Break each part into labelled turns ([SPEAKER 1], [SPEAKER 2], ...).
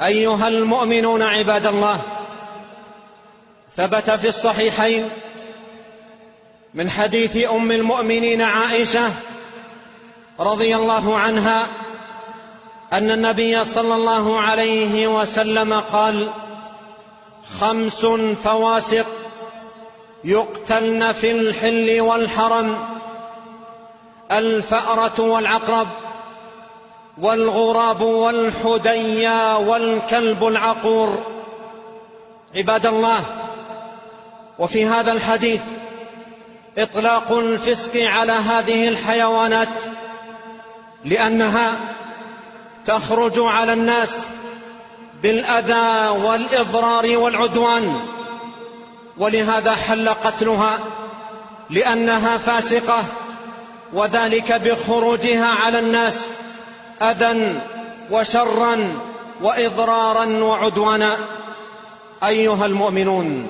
[SPEAKER 1] أيها المؤمنون عباد الله، ثبت في الصحيحين من حديث أم المؤمنين عائشة رضي الله عنها أن النبي صلى الله عليه وسلم قال: 5 فواسق يقتلن في الحل والحرم: الفأرة والعقرب والغراب والحديا والكلب العقور. عباد الله، وفي هذا الحديث إطلاق الفسق على هذه الحيوانات، لأنها تخرج على الناس بالأذى والإضرار والعدوان، ولهذا حل قتلها لأنها فاسقة، وذلك بخروجها على الناس أذى وشرا وإضرارا وعدوانا. أيها المؤمنون،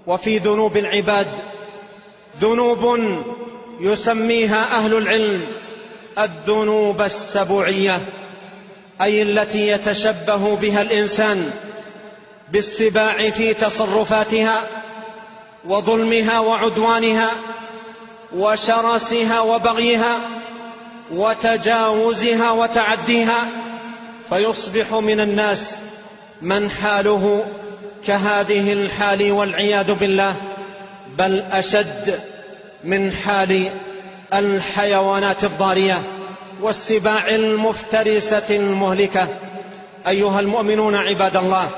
[SPEAKER 1] وفي ذنوب العباد ذنوب يسميها أهل العلم الذنوب السبعية، أي التي يتشبه بها الإنسان بالسباع في تصرفاتها وظلمها وعدوانها وشرسها وبغيها وتجاوزها وتعديها، فيصبح من الناس من حاله كهذه الحال والعياذ بالله، بل أشد من حال الحيوانات الضارية والسباع المفترسة المهلكة. أيها المؤمنون عباد الله،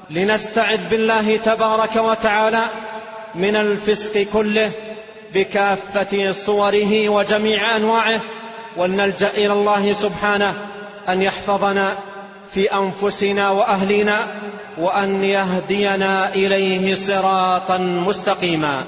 [SPEAKER 1] لنستعذ بالله تبارك وتعالى من الفسق كله بكافة صوره وجميع أنواعه، ولنلجأ إلى الله سبحانه أن يحفظنا في أنفسنا وأهلنا، وأن يهدينا إليه صراطا مستقيما.